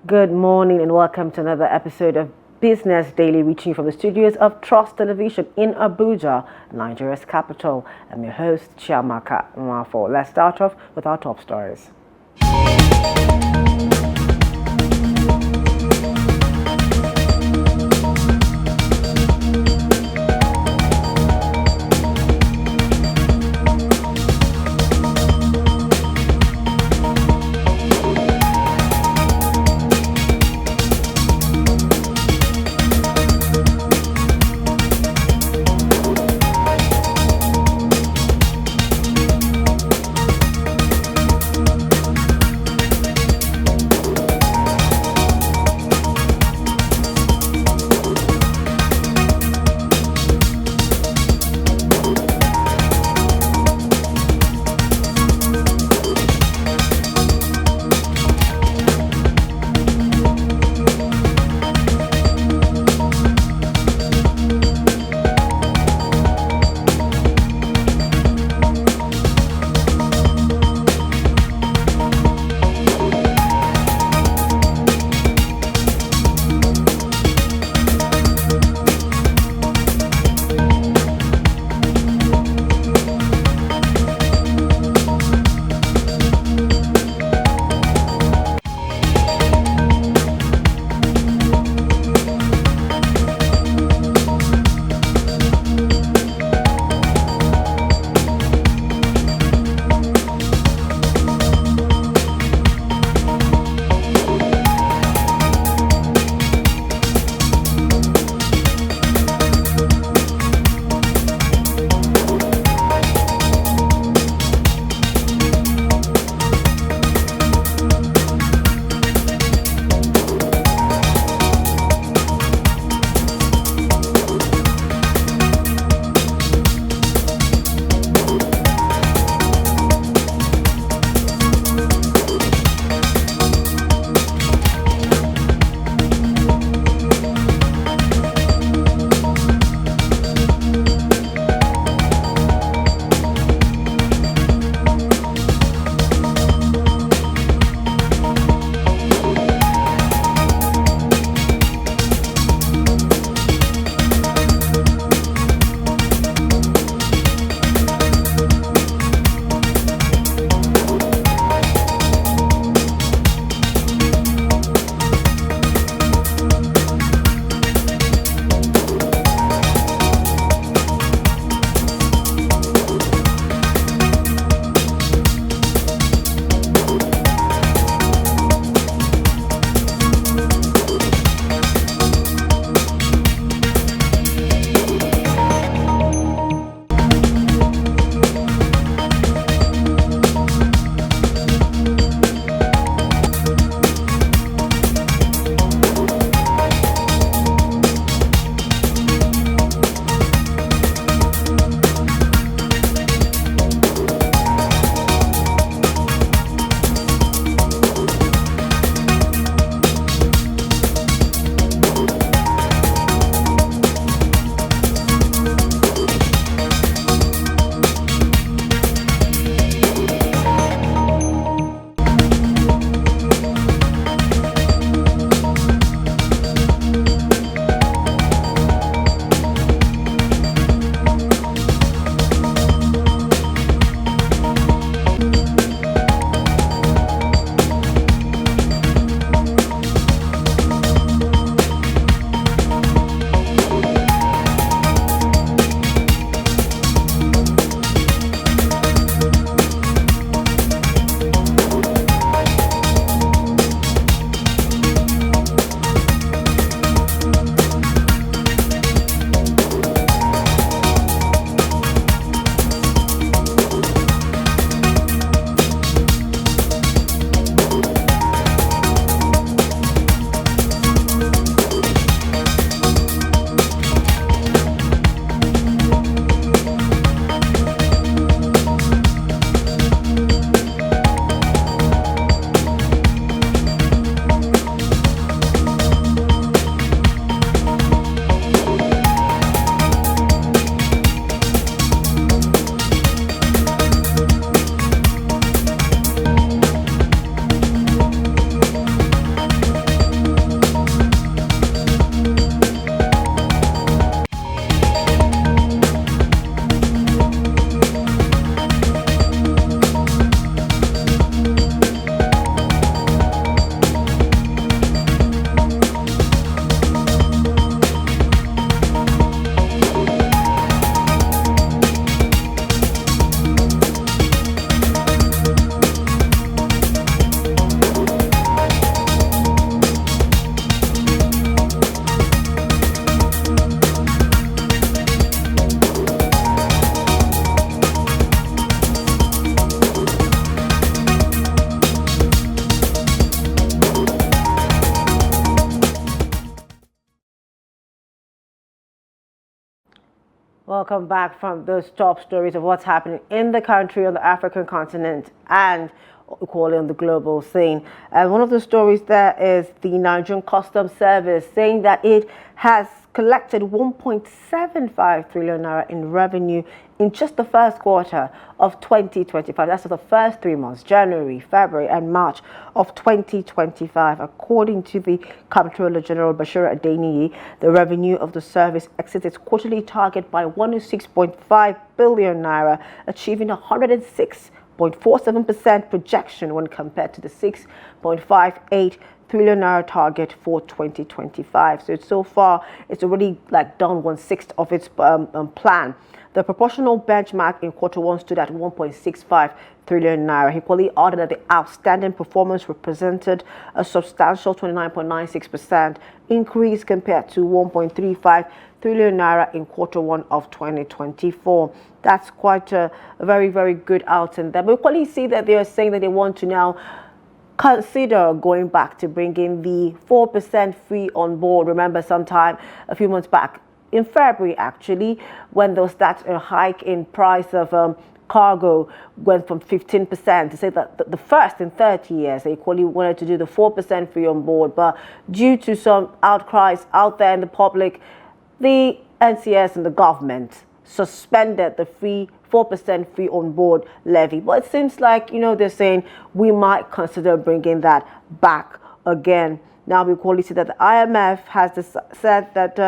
Good morning and welcome to another episode of Business Daily, reaching you from the studios of Trust Television in Abuja, Nigeria's capital. I'm your host, Chiamaka Nwafo. Let's start off with our top stories. Welcome back from those top stories of what's happening in the country, on the African continent, and equally on the global scene. And one of the stories there is the Nigerian Customs Service saying that it has collected 1.75 trillion naira in revenue in just the first quarter of 2025. That's for the first 3 months, January, February, and March of 2025. According to the Comptroller General Bashir Adeniyi, the revenue of the service exceeds its quarterly target by 106.5 billion naira, achieving 106.47% projection when compared to the 6.58 trillion naira target for 2025. So far, it's already done 1/6 of its plan. The proportional benchmark in quarter one stood at 1.65 trillion naira. He equally added that the outstanding performance represented a substantial 29.96% increase compared to 1.35 trillion naira in quarter one of 2024. That's quite a very, very good outing there. But we equally see that they are saying that they want to now consider going back to bringing the 4% free on board. Remember, sometime a few months back, in February actually, when there was that hike in price of cargo went from 15%, to say that the first in 30 years they equally wanted to do the 4% free on board. But due to some outcries out there in the public, the NCS and the government suspended the 4% free on board levy. But it seems like, they're saying we might consider bringing that back again. Now we clearly see that the IMF has said that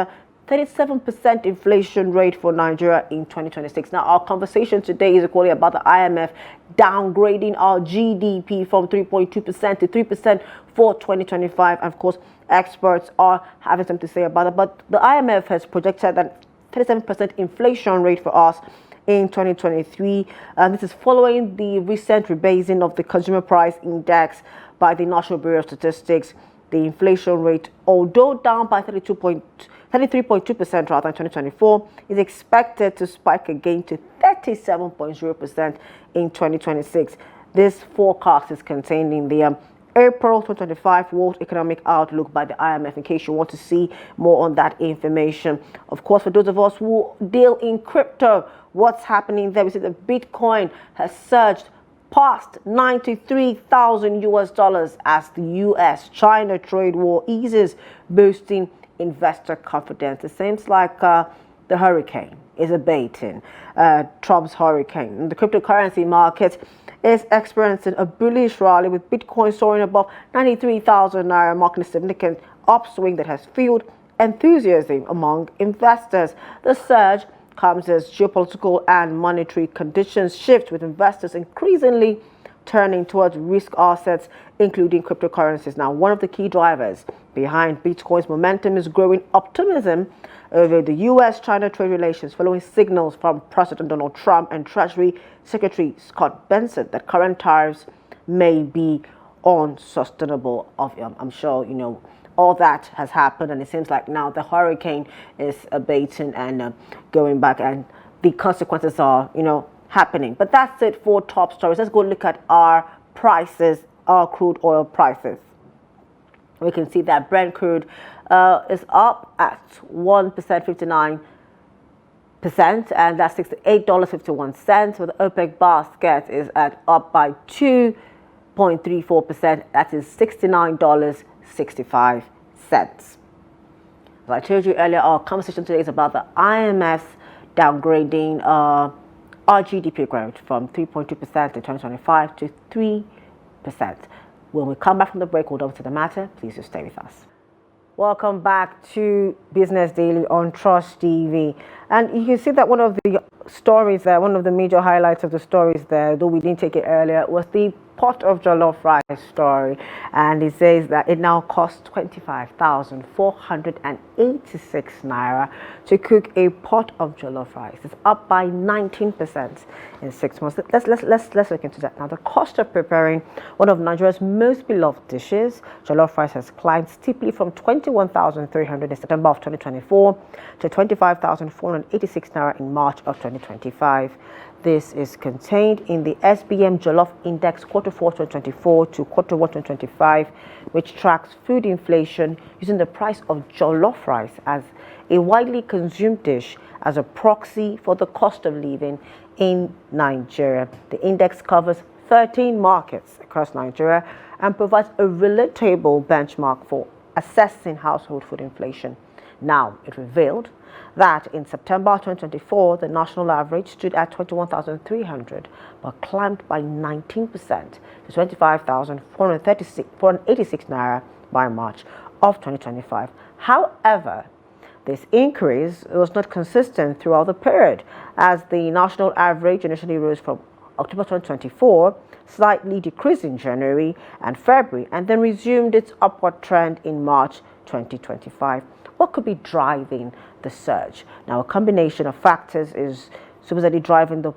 37% inflation rate for Nigeria in 2026. Now our conversation today is equally about the IMF downgrading our GDP from 3.2% to 3% for 2025. And of course, experts are having something to say about it. But the IMF has projected that 37% inflation rate for us in 2023. This is following the recent rebasing of the consumer price index by the National Bureau of Statistics. The inflation rate, although down by 33.2% rather in 2024, is expected to spike again to 37.0% in 2026. This forecast is contained in the April 2025 World Economic Outlook by the IMF, in case you want to see more on that information. Of course, for those of us who deal in crypto, what's happening there? We see that Bitcoin has surged past $93,000 as the US-China trade war eases, boosting investor confidence. It seems like the hurricane is abating, Trump's hurricane. And the cryptocurrency market is experiencing a bullish rally, with Bitcoin soaring above 93,000 naira, marking a significant upswing that has fueled enthusiasm among investors. The surge comes as geopolitical and monetary conditions shift, with investors increasingly turning towards risk assets, including cryptocurrencies. Now, one of the key drivers behind Bitcoin's momentum is growing optimism over the US-China trade relations, following signals from President Donald Trump and Treasury Secretary Scott Bessent that current tariffs may be unsustainable. I'm sure all that has happened, and it seems like now the hurricane is abating and going back, and the consequences are happening. But that's it for top stories. Let's go look at our prices, our crude oil prices. We can see that Brent crude is up at 1%, 59%, and that's $68.51. So the OPEC basket is up by 2.34%. That is $69.65. As I told you earlier, our conversation today is about the IMF downgrading our GDP growth from 3.2% in 2025 to 3%. When we come back from the break, we'll dive into the matter. Please just stay with us. Welcome back to Business Daily on Trust TV. And you can see that one of the stories there, one of the major highlights of the stories there, though we didn't take it earlier, was the pot of jollof rice story. And it says that it now costs 25,486 naira to cook a pot of jollof rice. It's up by 19% in 6 months. Let's look into that now. The cost of preparing one of Nigeria's most beloved dishes, jollof rice, has climbed steeply from 21,300 in September of 2024 to 25,486 486 naira in March of 2025. This is contained in the SBM Jollof Index Q4 2024 to Q1 2025, which tracks food inflation using the price of jollof rice as a widely consumed dish as a proxy for the cost of living in Nigeria. The index covers 13 markets across Nigeria and provides a relatable benchmark for assessing household food inflation. Now, it revealed that in September 2024, the national average stood at 21,300, but climbed by 19% to 25,486 naira by March of 2025. However, this increase was not consistent throughout the period, as the national average initially rose from October 2024, slightly decreased in January and February, and then resumed its upward trend in March 2025. What could be driving the surge? Now, a combination of factors is supposedly driving the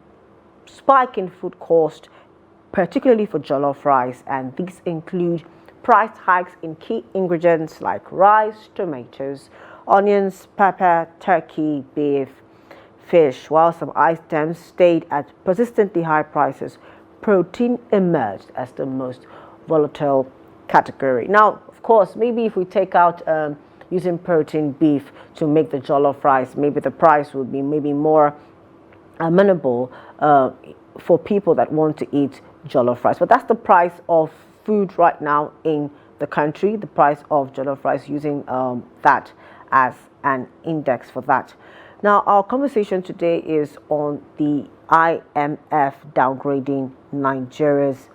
spike in food cost, particularly for jollof rice, and these include price hikes in key ingredients like rice, tomatoes, onions, pepper, turkey, beef, fish. While some items stayed at persistently high prices, protein emerged as the most volatile category. Now, of course, maybe if we take out using protein beef to make the jollof rice, maybe the price would be maybe more amenable for people that want to eat jollof rice. But that's the price of food right now in the country, the price of jollof rice, using that as an index for that. Now, our conversation today is on the IMF downgrading Nigeria's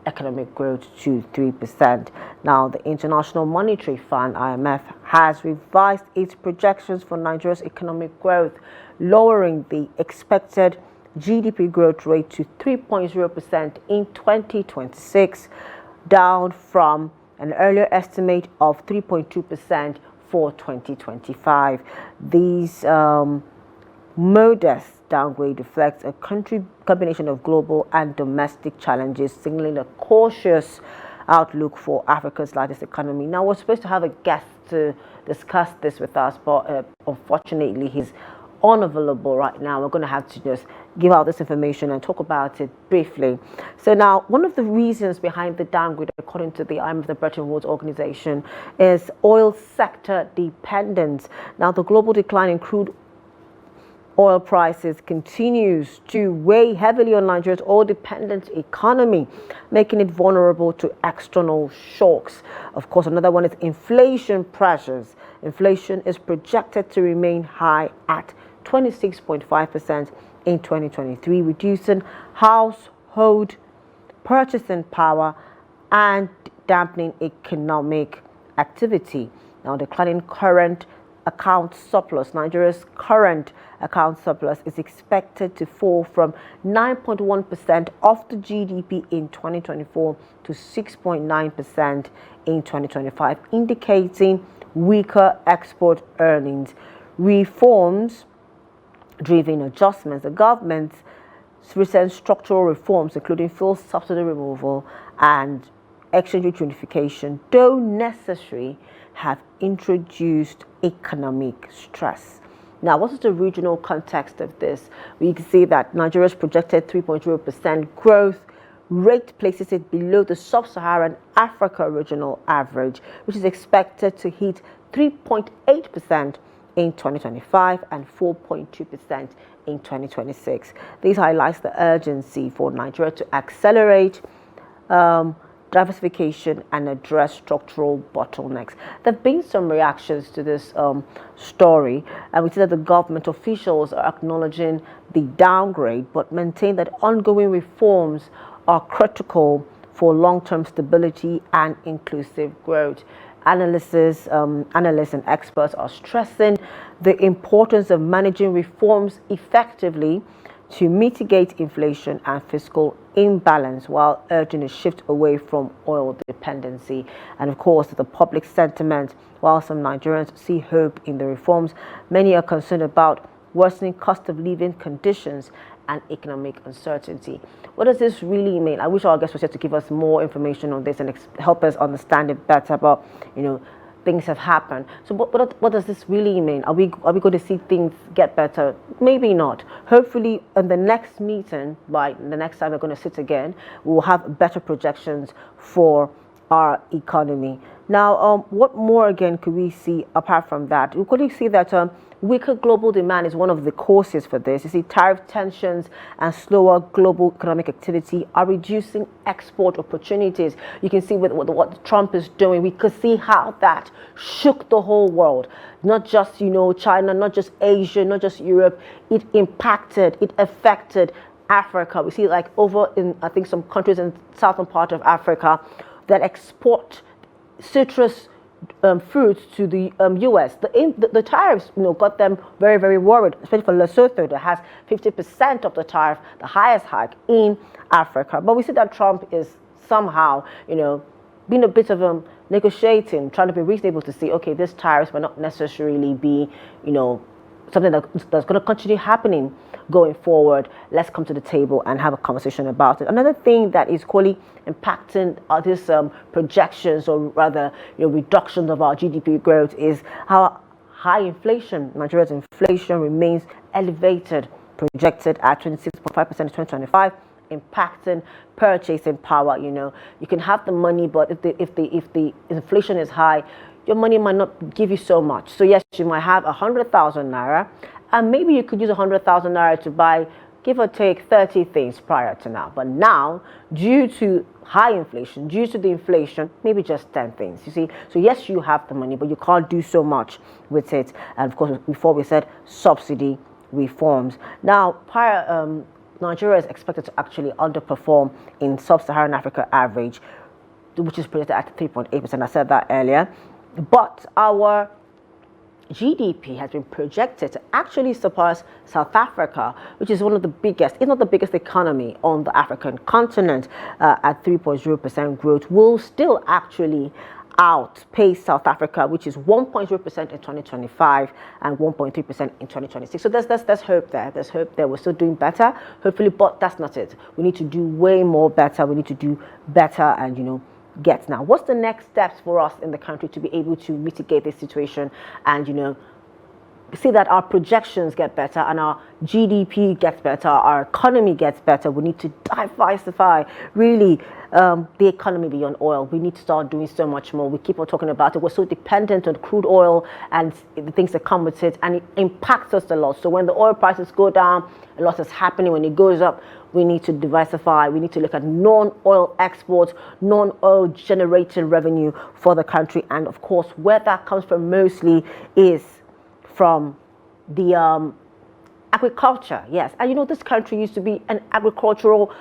economic growth to 3%. Now, the International Monetary Fund, IMF, has revised its projections for Nigeria's economic growth, lowering the expected GDP growth rate to 3.0% in 2026, down from an earlier estimate of 3.2% for 2025. These modest downgrade reflects a combination of global and domestic challenges, signaling a cautious outlook for Africa's largest economy. Now, we're supposed to have a guest to discuss this with us, but unfortunately, he's unavailable right now. We're going to have to just give out this information and talk about it briefly. So now, one of the reasons behind the downgrade, according to the IMF, the Bretton Woods Organization, is oil sector dependence. Now, the global decline in crude oil prices continues to weigh heavily on Nigeria's oil-dependent economy, making it vulnerable to external shocks. Of course, another one is inflation pressures. Inflation is projected to remain high at 26.5% in 2023, reducing household purchasing power and dampening economic activity. Now, declining current account surplus. Nigeria's current account surplus is expected to fall from 9.1% of the GDP in 2024 to 6.9% in 2025, indicating weaker export earnings. Reforms driven adjustments. The government's recent structural reforms, including fuel subsidy removal and exchange rate unification, though necessary, have introduced economic stress. Now, what is the regional context of this? We can see that Nigeria's projected 3.0% growth rate places it below the sub-Saharan Africa regional average, which is expected to hit 3.8% in 2025 and 4.2% in 2026. This highlights the urgency for Nigeria to accelerate diversification and address structural bottlenecks. There have been some reactions to this story, and we see that the government officials are acknowledging the downgrade, but maintain that ongoing reforms are critical for long-term stability and inclusive growth. Analysts and experts are stressing the importance of managing reforms effectively to mitigate inflation and fiscal imbalance, while urging a shift away from oil dependency. And of course, the public sentiment, while some Nigerians see hope in the reforms, many are concerned about worsening cost of living conditions and economic uncertainty. What does this really mean? I wish our guest was here to give us more information on this and help us understand it better. But things have happened. So what does this really mean? Are we going to see things get better? Maybe not. Hopefully in the next meeting, by the next time we're going to sit again, we will have better projections for our economy. Now, what more again could we see apart from that? We could see that weaker global demand is one of the causes for this. You see, tariff tensions and slower global economic activity are reducing export opportunities. You can see with what Trump is doing, we could see how that shook the whole world. Not just, China, not just Asia, not just Europe. It impacted, it affected Africa. We see like over in, I think, some countries in the southern part of Africa that export citrus fruits to the U.S. The tariffs, got them very, very worried, especially for Lesotho that has 50% of the tariff, the highest hike in Africa. But we see that Trump is somehow, being a bit of negotiating, trying to be reasonable to see, okay, these tariffs might not necessarily be, something that's going to continue happening going forward. Let's come to the table and have a conversation about it. Another thing that is equally impacting these projections, or rather, reductions of our GDP growth, is how high inflation, Nigeria's inflation, remains elevated, projected at 26.5% in 2025, impacting purchasing power. You can have the money, but if the inflation is high, your money might not give you so much. So yes, you might have 100,000 naira, and maybe you could use 100,000 naira to buy, give or take, 30 things prior to now. But now, due to high inflation, due to the inflation, maybe just 10 things. You see, so yes, you have the money, but you can't do so much with it. And of course, before we said subsidy reforms. Now, Nigeria is expected to actually underperform in sub-Saharan Africa average, which is projected at 3.8%. I said that earlier. But our GDP has been projected to actually surpass South Africa, which is one of the biggest, if not the biggest economy on the African continent, at 3.0% growth. Will still actually outpace South Africa, which is 1.0% in 2025 and 1.3% in 2026. So there's hope there. There's hope there. We're still doing better, hopefully, but that's not it. We need to do way more better. We need to do better and, get now. What's the next steps for us in the country to be able to mitigate this situation and, see that our projections get better and our GDP gets better, our economy gets better? We need to diversify, really, the economy beyond oil. We need to start doing so much more. We keep on talking about it. We're so dependent on crude oil and the things that come with it, and it impacts us a lot. So when the oil prices go down, a lot is happening. When it goes up, we need to diversify. We need to look at non-oil exports, non-oil generating revenue for the country. And of course, where that comes from mostly is from the agriculture. Yes. And this country used to be an agricultural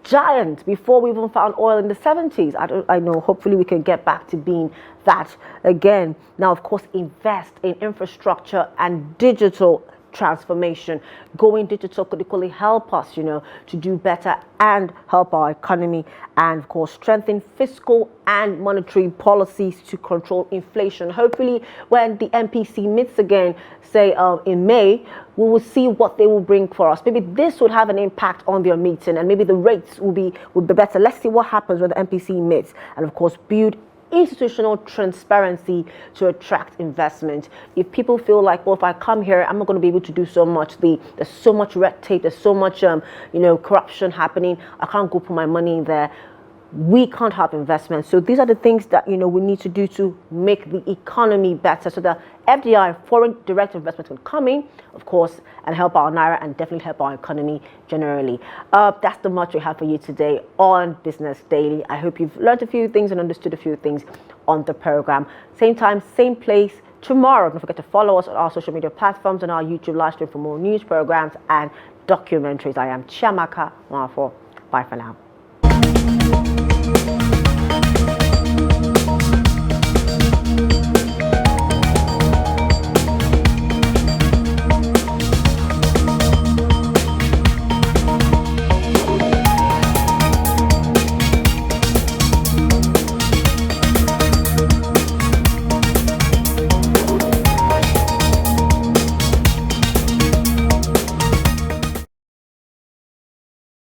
giant before we even found oil in the 70s. I know, hopefully we can get back to being that again. Now, of course, invest in infrastructure and digital transformation. Going digital could equally help us, to do better and help our economy, and of course strengthen fiscal and monetary policies to control inflation. Hopefully when the MPC meets again, say in May, we will see what they will bring for us. Maybe this would have an impact on their meeting, and maybe the rates will be better. Let's see what happens when the MPC meets, and of course build institutional transparency to attract investment. If people feel like, well, if I come here, I'm not going to be able to do so much. There's so much red tape. There's so much, corruption happening. I can't go put my money in there. We can't have investment. So these are the things that, we need to do to make the economy better, so that FDI, foreign direct investment, will come in, of course, and help our Naira and definitely help our economy generally. That's the much we have for you today on Business Daily. I hope you've learned a few things and understood a few things on the program. Same time, same place tomorrow. Don't forget to follow us on our social media platforms and our YouTube live stream for more news programs and documentaries. I am Chiamaka Nwafo. Bye for now.